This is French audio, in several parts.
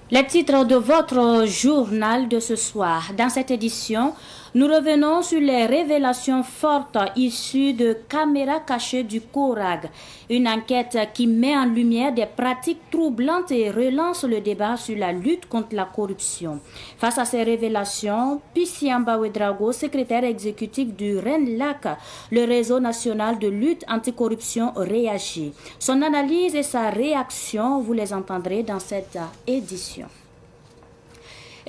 Les titres de votre journal de ce soir. Dans cette édition, nous revenons sur les révélations fortes issues de caméras cachées du CORAG. Une enquête qui met en lumière des pratiques troublantes et relance le débat sur la lutte contre la corruption. Face à ces révélations, Pissiamba Ouedraogo, secrétaire exécutif du RENLAC, le réseau national de lutte anticorruption, réagit. Son analyse et sa réaction, vous les entendrez dans cette édition.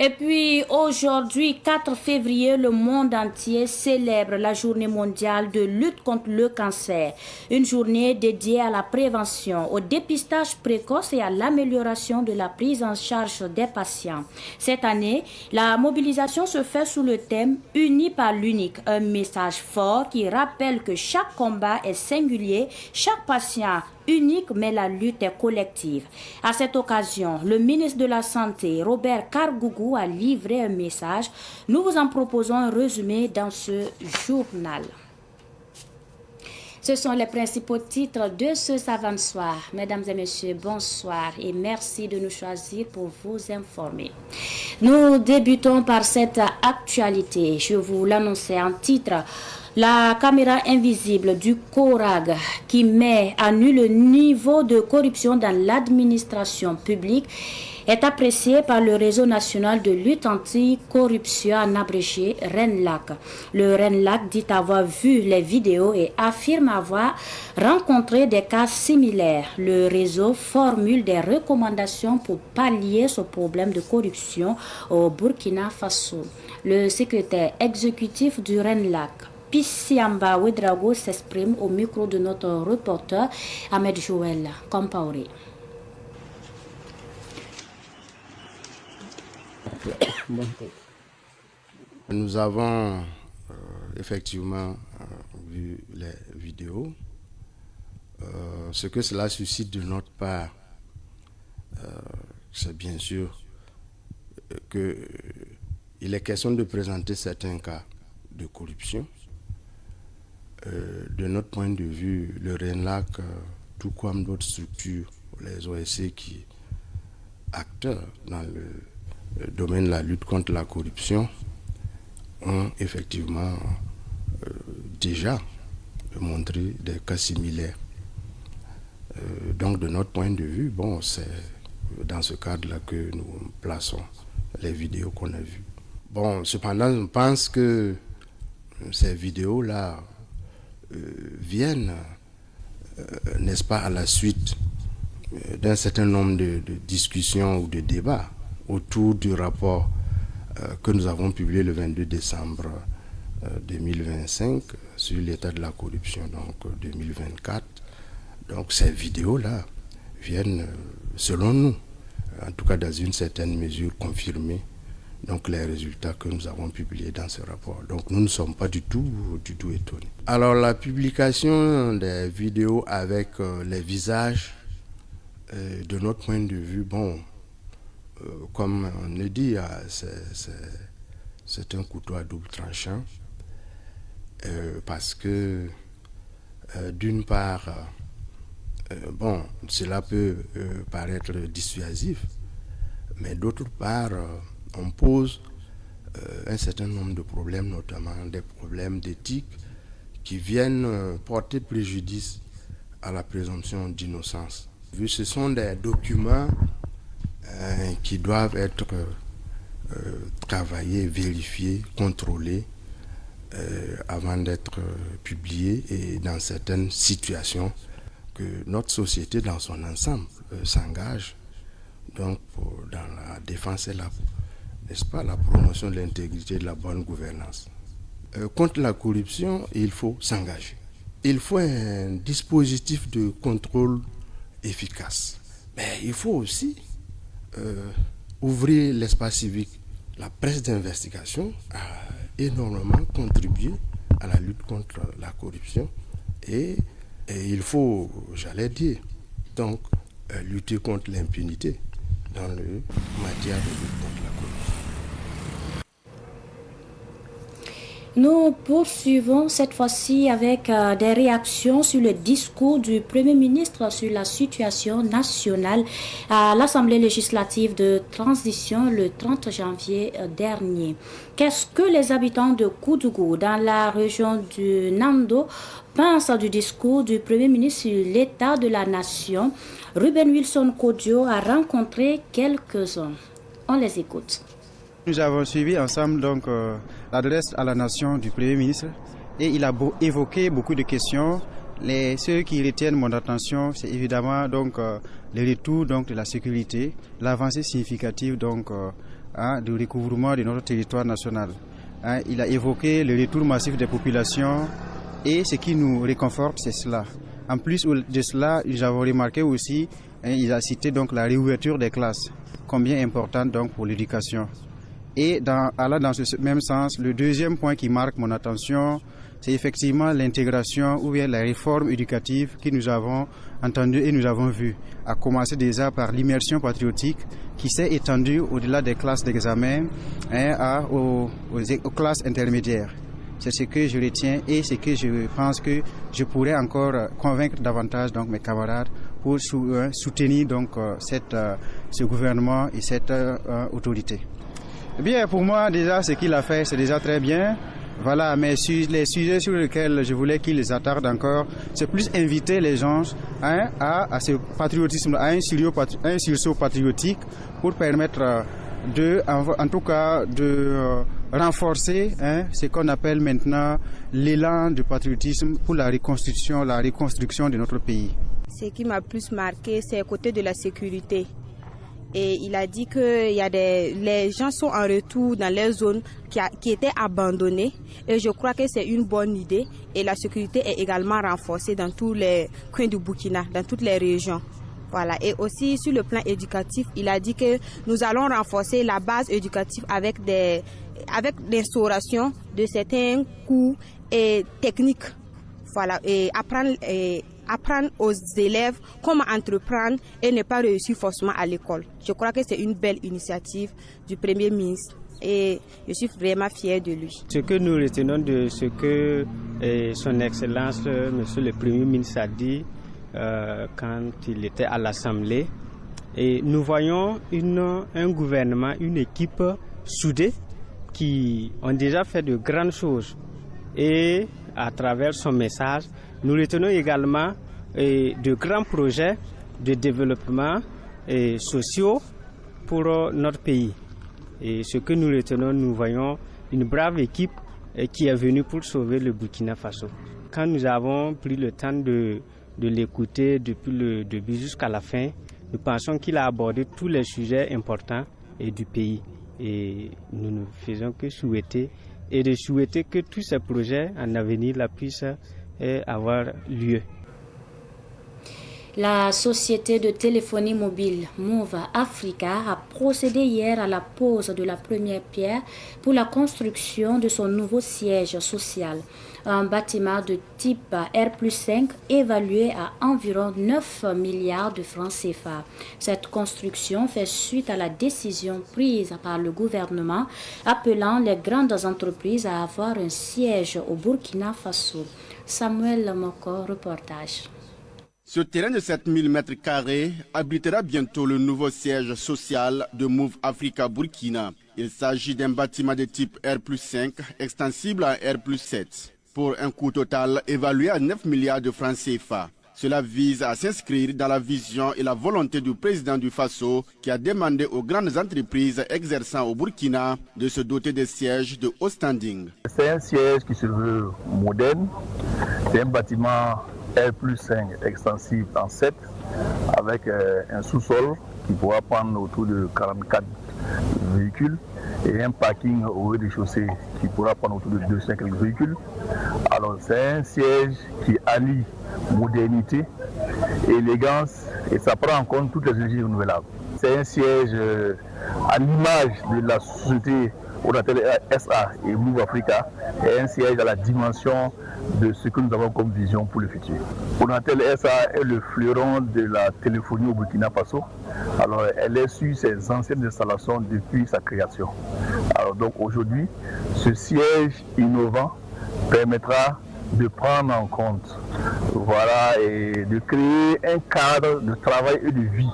Et puis aujourd'hui, 4 février, le monde entier célèbre la journée mondiale de lutte contre le cancer. Une journée dédiée à la prévention, au dépistage précoce et à l'amélioration de la prise en charge des patients. Cette année, la mobilisation se fait sous le thème « Unis par l'unique », un message fort qui rappelle que chaque combat est singulier, chaque patient unique, mais la lutte est collective. À cette occasion, le ministre de la Santé, Robert Kargougou, a livré un message. Nous vous en proposons un résumé dans ce journal. Ce sont les principaux titres de ce savant soir. Mesdames et messieurs, bonsoir et merci de nous choisir pour vous informer. Nous débutons par cette actualité. Je vous l'annonçais en titre. La caméra invisible du CORAG qui met à nu le niveau de corruption dans l'administration publique est appréciée par le réseau national de lutte anti-corruption, en abrégé RENLAC. Le RENLAC dit avoir vu les vidéos et affirme avoir rencontré des cas similaires. Le réseau formule des recommandations pour pallier ce problème de corruption au Burkina Faso. Le secrétaire exécutif du RENLAC, Pissiamba Ouedraogo, s'exprime au micro de notre reporter Ahmed Joël Compaoré. Nous avons effectivement vu les vidéos. Ce que cela suscite de notre part, c'est bien sûr qu'il est question de présenter certains cas de corruption. De notre point de vue, le RENLAC, tout comme d'autres structures, les OSC qui acteurs dans le domaine de la lutte contre la corruption, ont effectivement déjà montré des cas similaires. Donc de notre point de vue, bon, c'est dans ce cadre-là que nous plaçons les vidéos qu'on a vues. Bon, cependant, je pense que ces vidéos-là viennent, n'est-ce pas, à la suite d'un certain nombre de discussions ou de débats autour du rapport que nous avons publié le 22 décembre 2025 sur l'état de la corruption, donc 2024. Donc ces vidéos-là viennent, selon nous, en tout cas dans une certaine mesure, confirmer donc les résultats que nous avons publiés dans ce rapport. Donc nous ne sommes pas du tout étonnés. Alors la publication des vidéos avec les visages, de notre point de vue, bon, comme on le dit, c'est un couteau à double tranchant, parce que d'une part, bon, cela peut paraître dissuasif, mais d'autre part, on pose un certain nombre de problèmes, notamment des problèmes d'éthique qui viennent porter préjudice à la présomption d'innocence. Ce sont des documents qui doivent être travaillés, vérifiés, contrôlés avant d'être publiés, et dans certaines situations que notre société dans son ensemble s'engage donc dans la défense et la, n'est-ce pas, la promotion de l'intégrité et de la bonne gouvernance. Contre la corruption, il faut s'engager. Il faut un dispositif de contrôle efficace. Mais il faut aussi ouvrir l'espace civique. La presse d'investigation a énormément contribué à la lutte contre la corruption, et il faut, j'allais dire, donc lutter contre l'impunité dans le matière de lutte contre la corruption. Nous poursuivons cette fois-ci avec des réactions sur le discours du Premier ministre sur la situation nationale à l'Assemblée législative de transition le 30 janvier dernier. Qu'est-ce que les habitants de Koudougou dans la région du Nando pensent du discours du Premier ministre sur l'état de la nation? Ruben Wilson Kodjo a rencontré quelques-uns. On les écoute. Nous avons suivi ensemble donc l'adresse à la nation du Premier ministre et il a évoqué beaucoup de questions. Ceux qui retiennent mon attention, c'est évidemment donc le retour donc de la sécurité, l'avancée significative donc du recouvrement de notre territoire national. Il a évoqué le retour massif des populations et ce qui nous réconforte, c'est cela. En plus de cela, nous avons remarqué aussi, il a cité donc la réouverture des classes, combien importante donc pour l'éducation. Et allant dans ce même sens, le deuxième point qui marque mon attention, c'est effectivement l'intégration ou bien la réforme éducative que nous avons entendue et nous avons vue, à commencer déjà par l'immersion patriotique qui s'est étendue au-delà des classes d'examen aux classes intermédiaires. C'est ce que je retiens et ce que je pense que je pourrais encore convaincre davantage donc mes camarades pour soutenir donc ce gouvernement et cette autorité. Bien, pour moi, déjà, ce qu'il a fait, c'est déjà très bien. Voilà, mais les sujets sur lesquels je voulais qu'ils s'attardent encore, c'est plus inviter les gens à ce patriotisme, à un sursaut patriotique pour permettre en tout cas, de renforcer ce qu'on appelle maintenant l'élan du patriotisme pour la reconstruction de notre pays. Ce qui m'a plus marqué, c'est le côté de la sécurité. Et il a dit que les gens sont en retour dans les zones qui étaient abandonnées. Et je crois que c'est une bonne idée. Et la sécurité est également renforcée dans tous les coins du Burkina, dans toutes les régions. Voilà. Et aussi sur le plan éducatif, il a dit que nous allons renforcer la base éducative avec l'instauration de certains cours et techniques. Voilà. Et apprendre aux élèves comment entreprendre et ne pas réussir forcément à l'école. Je crois que c'est une belle initiative du Premier ministre et je suis vraiment fière de lui. Ce que nous retenons de ce que son Excellence, Monsieur le Premier ministre a dit quand il était à l'Assemblée, et nous voyons un gouvernement, une équipe soudée qui ont déjà fait de grandes choses et à travers son message, nous retenons également de grands projets de développement sociaux pour notre pays. Et ce que nous retenons, nous voyons une brave équipe qui est venue pour sauver le Burkina Faso. Quand nous avons pris le temps de l'écouter depuis le début jusqu'à la fin, nous pensons qu'il a abordé tous les sujets importants du pays. Et nous ne faisons que souhaiter que tous ces projets en avenir puissent avoir lieu. La société de téléphonie mobile Move Africa a procédé hier à la pose de la première pierre pour la construction de son nouveau siège social. Un bâtiment de type R+5 évalué à environ 9 milliards de francs CFA. Cette construction fait suite à la décision prise par le gouvernement appelant les grandes entreprises à avoir un siège au Burkina Faso. Samuel Moko, reportage. Ce terrain de 7000 m² abritera bientôt le nouveau siège social de Move Africa Burkina. Il s'agit d'un bâtiment de type R+5 extensible à R+7 pour un coût total évalué à 9 milliards de francs CFA. Cela vise à s'inscrire dans la vision et la volonté du président du Faso qui a demandé aux grandes entreprises exerçant au Burkina de se doter de sièges de haut standing. C'est un siège qui se veut moderne, c'est un bâtiment R+5 extensible en 7 avec un sous-sol qui pourra prendre autour de 44 véhicules et un parking au rez-de-chaussée qui pourra prendre autour de 200 véhicules. Alors c'est un siège qui allie modernité, élégance et ça prend en compte toutes les énergies renouvelables. C'est un siège à l'image de la société Onatel SA et Move Africa et un siège à la dimension de ce que nous avons comme vision pour le futur. Onatel SA est le fleuron de la téléphonie au Burkina Faso. Alors elle est sur ses anciennes installations depuis sa création. Alors donc aujourd'hui, ce siège innovant permettra de prendre en compte, voilà, et de créer un cadre de travail et de vie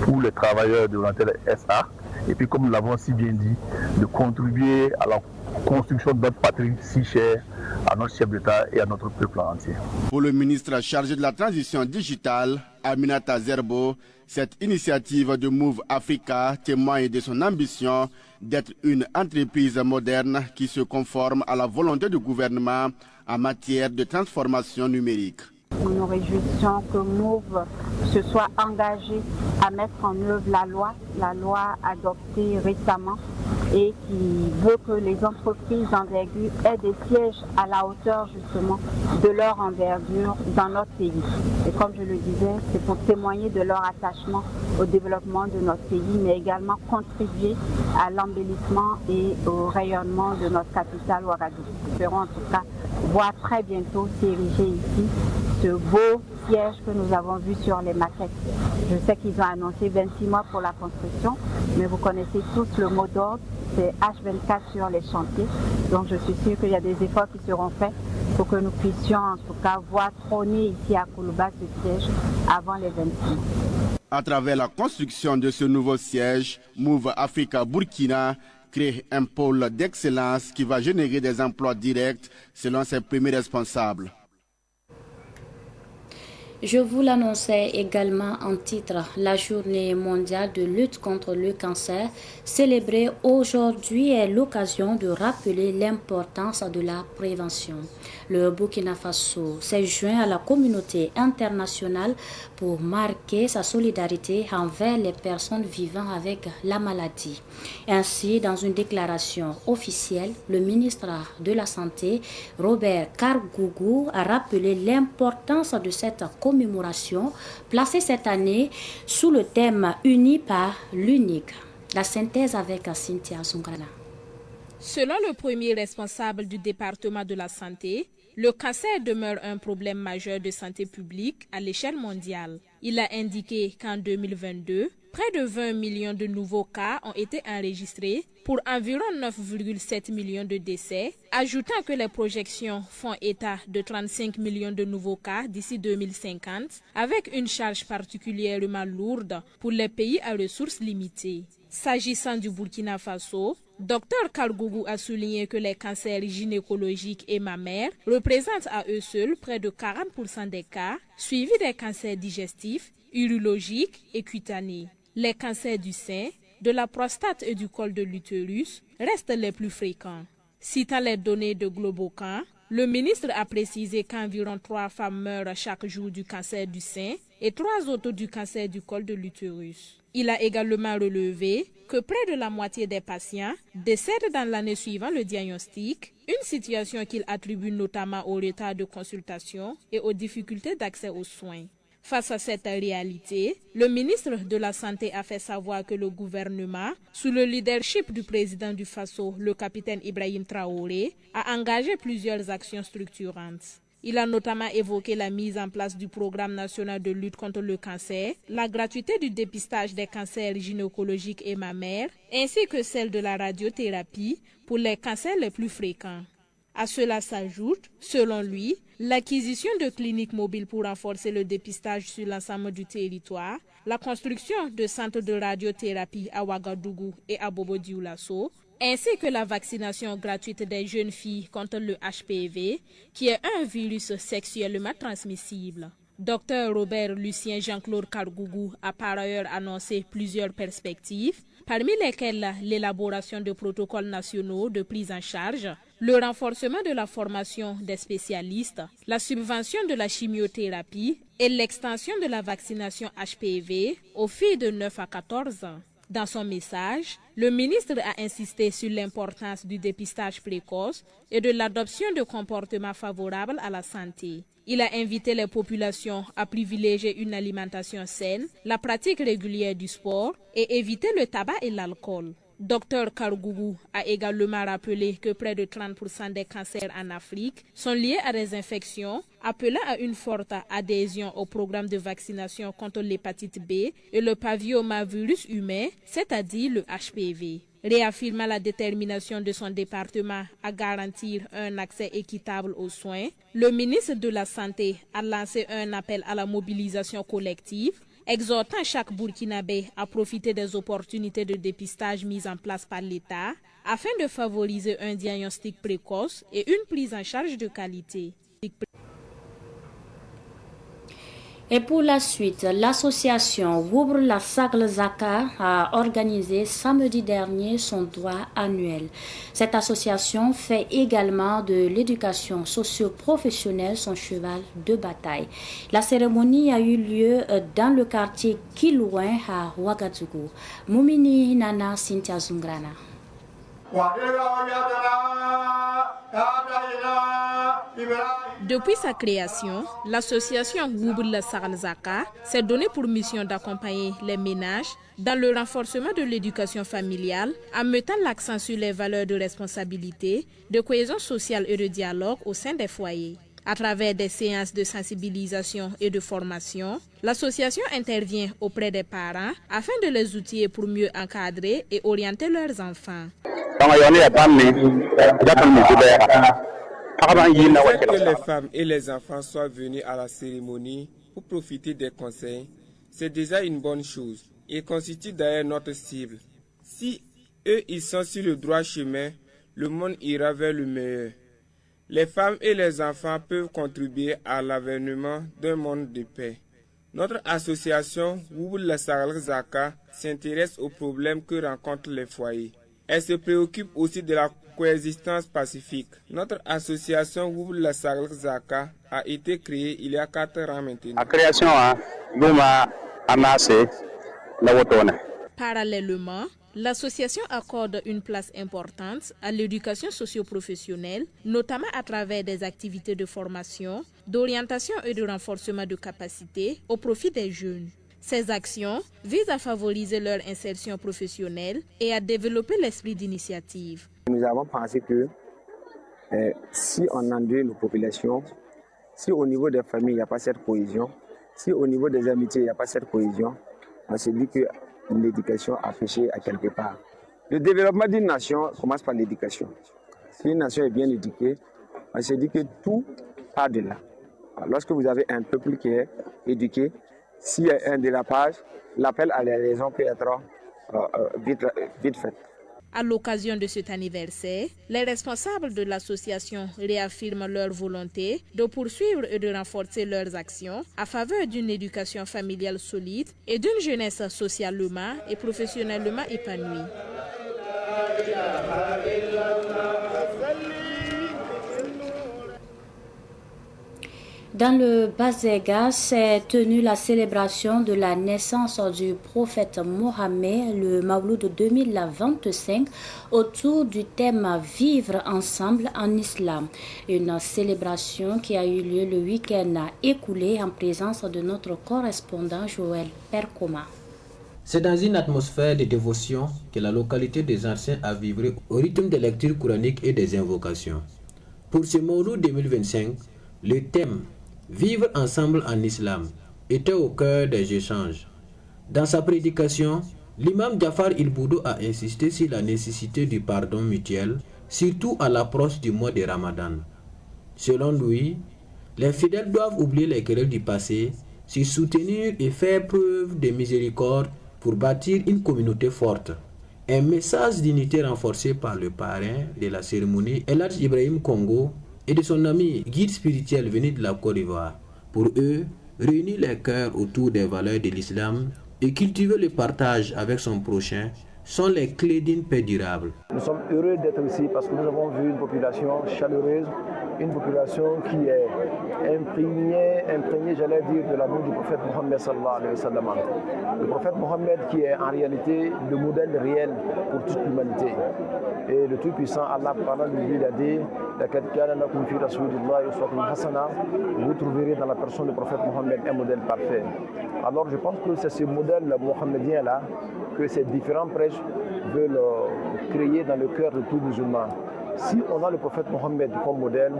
pour les travailleurs de l'Antel SA. Et puis, comme nous l'avons si bien dit, de contribuer à la construction de notre patrie si chère à notre chef d'État et à notre peuple entier. Pour le ministre chargé de la transition digitale, Aminata Zerbo, cette initiative de Move Africa témoigne de son ambition d'être une entreprise moderne qui se conforme à la volonté du gouvernement en matière de transformation numérique. Nous nous réjouissons que Move se soit engagé à mettre en œuvre la loi adoptée récemment et qui veut que les entreprises d'envergure aient des sièges à la hauteur justement de leur envergure dans notre pays. Et comme je le disais, c'est pour témoigner de leur attachement au développement de notre pays, mais également contribuer à l'embellissement et au rayonnement de notre capitale Ouagadougou. Nous espérons en tout cas voir très bientôt s'ériger ici ce beau siège que nous avons vu sur les maquettes. Je sais qu'ils ont annoncé 26 mois pour la construction, mais vous connaissez tous le mot d'ordre, c'est H24 sur les chantiers. Donc je suis sûre qu'il y a des efforts qui seront faits pour que nous puissions en tout cas voir trôner ici à Koulouba ce siège avant les 26 mois. À travers la construction de ce nouveau siège, Move Africa Burkina crée un pôle d'excellence qui va générer des emplois directs selon ses premiers responsables. Je vous l'annonçais également en titre, la journée mondiale de lutte contre le cancer, célébrée aujourd'hui, est l'occasion de rappeler l'importance de la prévention. Le Burkina Faso s'est joint à la communauté internationale pour marquer sa solidarité envers les personnes vivant avec la maladie. Ainsi, dans une déclaration officielle, le ministre de la Santé, Robert Kargougou, a rappelé l'importance de cette commémoration placée cette année sous le thème « Unis par l'unique ». La synthèse avec Cynthia Zungana. Selon le premier responsable du département de la santé, le cancer demeure un problème majeur de santé publique à l'échelle mondiale. Il a indiqué qu'en 2022, près de 20 millions de nouveaux cas ont été enregistrés pour environ 9,7 millions de décès, ajoutant que les projections font état de 35 millions de nouveaux cas d'ici 2050, avec une charge particulièrement lourde pour les pays à ressources limitées. S'agissant du Burkina Faso, Dr Kargougou a souligné que les cancers gynécologiques et mammaires représentent à eux seuls près de 40% des cas, suivis des cancers digestifs, urologiques et cutanés. Les cancers du sein, de la prostate et du col de l'utérus restent les plus fréquents. Citant les données de Globocan, le ministre a précisé qu'environ 3 femmes meurent chaque jour du cancer du sein et 3 autres du cancer du col de l'utérus. Il a également relevé que près de la moitié des patients décèdent dans l'année suivant le diagnostic, une situation qu'il attribue notamment au retard de consultation et aux difficultés d'accès aux soins. Face à cette réalité, le ministre de la Santé a fait savoir que le gouvernement, sous le leadership du président du Faso, le capitaine Ibrahim Traoré, a engagé plusieurs actions structurantes. Il a notamment évoqué la mise en place du programme national de lutte contre le cancer, la gratuité du dépistage des cancers gynécologiques et mammaires, ainsi que celle de la radiothérapie pour les cancers les plus fréquents. À cela s'ajoute, selon lui, l'acquisition de cliniques mobiles pour renforcer le dépistage sur l'ensemble du territoire, la construction de centres de radiothérapie à Ouagadougou et à Bobo-Dioulasso, ainsi que la vaccination gratuite des jeunes filles contre le HPV, qui est un virus sexuellement transmissible. Dr Robert Lucien Jean-Claude Kargougou a par ailleurs annoncé plusieurs perspectives, parmi lesquelles l'élaboration de protocoles nationaux de prise en charge, le renforcement de la formation des spécialistes, la subvention de la chimiothérapie et l'extension de la vaccination HPV aux filles de 9 à 14 ans. Dans son message, le ministre a insisté sur l'importance du dépistage précoce et de l'adoption de comportements favorables à la santé. Il a invité les populations à privilégier une alimentation saine, la pratique régulière du sport et éviter le tabac et l'alcool. Dr Kargougou a également rappelé que près de 30% des cancers en Afrique sont liés à des infections, appelant à une forte adhésion au programme de vaccination contre l'hépatite B et le papillomavirus humain, c'est-à-dire le HPV. Réaffirmant la détermination de son département à garantir un accès équitable aux soins, le ministre de la Santé a lancé un appel à la mobilisation collective, exhortant chaque Burkinabé à profiter des opportunités de dépistage mises en place par l'État afin de favoriser un diagnostic précoce et une prise en charge de qualité. Et pour la suite, l'association Woubr la Sagle Zaka a organisé samedi dernier son droit annuel. Cette association fait également de l'éducation socio-professionnelle son cheval de bataille. La cérémonie a eu lieu dans le quartier Kilouin à Ouagadougou. Moumini Nana Cynthia Zungrana. Depuis sa création, l'association Woubr la Sagle Zaka s'est donnée pour mission d'accompagner les ménages dans le renforcement de l'éducation familiale en mettant l'accent sur les valeurs de responsabilité, de cohésion sociale et de dialogue au sein des foyers. À travers des séances de sensibilisation et de formation, l'association intervient auprès des parents afin de les outiller pour mieux encadrer et orienter leurs enfants. Le fait que les femmes et les enfants soient venus à la cérémonie pour profiter des conseils, c'est déjà une bonne chose. Ils constituent d'ailleurs notre cible. Si eux ils sont sur le droit chemin, le monde ira vers le meilleur. Les femmes et les enfants peuvent contribuer à l'avènement d'un monde de paix. Notre association Woubr la Sagle Zaka s'intéresse aux problèmes que rencontrent les foyers. Elle se préoccupe aussi de la coexistence pacifique. Notre association Woubr la Sagle Zaka a été créée il y a 4 ans maintenant. La création Parallèlement, l'association accorde une place importante à l'éducation socio-professionnelle, notamment à travers des activités de formation, d'orientation et de renforcement de capacités au profit des jeunes. Ces actions visent à favoriser leur insertion professionnelle et à développer l'esprit d'initiative. Nous avons pensé que si on endeuille nos populations, si au niveau des familles il n'y a pas cette cohésion, si au niveau des amitiés il n'y a pas cette cohésion, on se dit que l'éducation a péché à quelque part. Le développement d'une nation commence par l'éducation. Si une nation est bien éduquée, on se dit que tout part de là. Alors, lorsque vous avez un peuple qui est éduqué, s'il y a un dérapage, l'appel à la raison peut être vite fait. À l'occasion de cet anniversaire, les responsables de l'association réaffirment leur volonté de poursuivre et de renforcer leurs actions à faveur d'une éducation familiale solide et d'une jeunesse socialement et professionnellement épanouie. Dans le Bazega s'est tenue la célébration de la naissance du prophète Mohammed, le Mawlud 2025, autour du thème « Vivre ensemble en islam ». Une célébration qui a eu lieu le week-end écoulé en présence de notre correspondant Joël Percoma. C'est dans une atmosphère de dévotion que la localité des Anciens a vibré au rythme des lectures coraniques et des invocations. Pour ce Mawlud 2025, le thème « Vivre ensemble en islam » était au cœur des échanges. Dans sa prédication, l'imam Jafar Il-Boudou a insisté sur la nécessité du pardon mutuel, surtout à l'approche du mois de Ramadan. Selon lui, les fidèles doivent oublier les querelles du passé, se soutenir et faire preuve de miséricorde pour bâtir une communauté forte. Un message d'unité renforcé par le parrain de la cérémonie, El Hadj Ibrahim Congo, et de son ami guide spirituel venu de la Côte d'Ivoire. Pour eux, réunir les cœurs autour des valeurs de l'islam et cultiver le partage avec son prochain sont les clés d'une paix durable. Nous sommes heureux d'être ici parce que nous avons vu une population chaleureuse, une population qui est imprégnée, j'allais dire, de l'amour du prophète Mohammed sallallahu alayhi wa sallam. Le prophète Mohammed qui est en réalité le modèle réel pour toute l'humanité. Et le Tout-Puissant, Allah, parlant de lui, il a dit vous trouverez dans la personne du prophète Mohammed un modèle parfait. Alors je pense que c'est ce modèle mohammedien-là que ces différents prêches veulent créer dans le cœur de tout musulman. Si on a le prophète Mohammed comme modèle,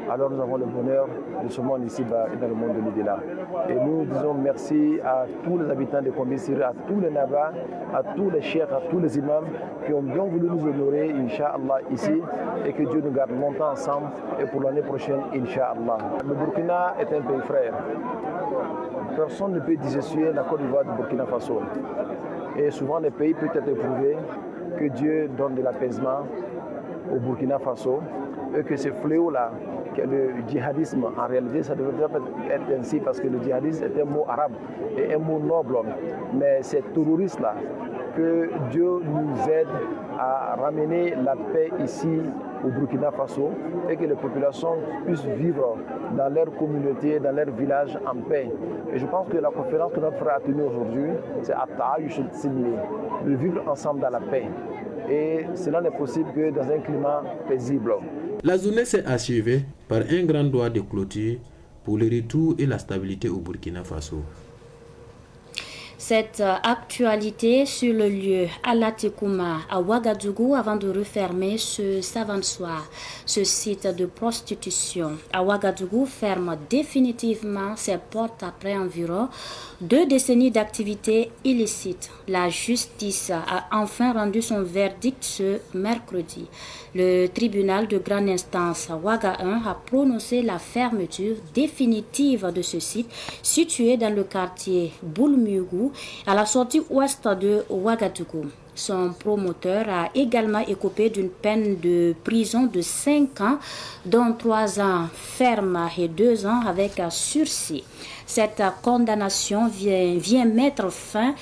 alors nous avons le bonheur de ce monde ici-bas et dans le monde de l'au-delà. Et nous disons merci à tous les habitants de Kombisiri, à tous les Nabas, à tous les cheikhs, à tous les imams qui ont bien voulu nous honorer, Inch'Allah, ici, et que Dieu nous garde longtemps ensemble et pour l'année prochaine, Inch'Allah. Le Burkina est un pays frère. Personne ne peut dissocier la Côte d'Ivoire du Burkina Faso. Et souvent, les pays peuvent être éprouvés, que Dieu donne de l'apaisement au Burkina Faso, et que ce fléau-là, que le djihadisme, en réalité, ça devrait être ainsi, parce que le djihadisme est un mot arabe et un mot noble. Mais ces terroristes-là, que Dieu nous aide à ramener la paix ici au Burkina Faso et que les populations puissent vivre dans leur communauté, dans leur village en paix. Et je pense que la conférence que notre frère a tenue aujourd'hui, c'est de vivre ensemble dans la paix. Et cela n'est possible que dans un climat paisible. La journée s'est achevée par un grand doigt de clôture pour le retour et la stabilité au Burkina Faso. Cette actualité sur le lieu Alatekouma à Ouagadougou avant de refermer ce savant soir. Ce site de prostitution à Ouagadougou ferme définitivement ses portes après environ 2 décennies d'activité illicite. La justice a enfin rendu son verdict ce mercredi. Le tribunal de grande instance Ouaga 1 a prononcé la fermeture définitive de ce site situé dans le quartier Boulmugou à la sortie ouest de Ouagadougou. Son promoteur a également écopé d'une peine de prison de 5 ans, dont 3 ans ferme et 2 ans avec sursis. Cette condamnation vient mettre fin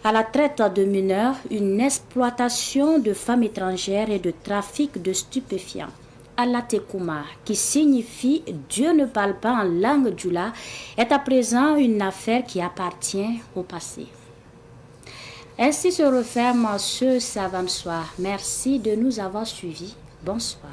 à la traite de mineurs, une exploitation de femmes étrangères et de trafic de stupéfiants. Alatekouma, qui signifie Dieu ne parle pas en langue djoula, est à présent une affaire qui appartient au passé. Ainsi se referme ce savant soir. Merci de nous avoir suivis. Bonsoir.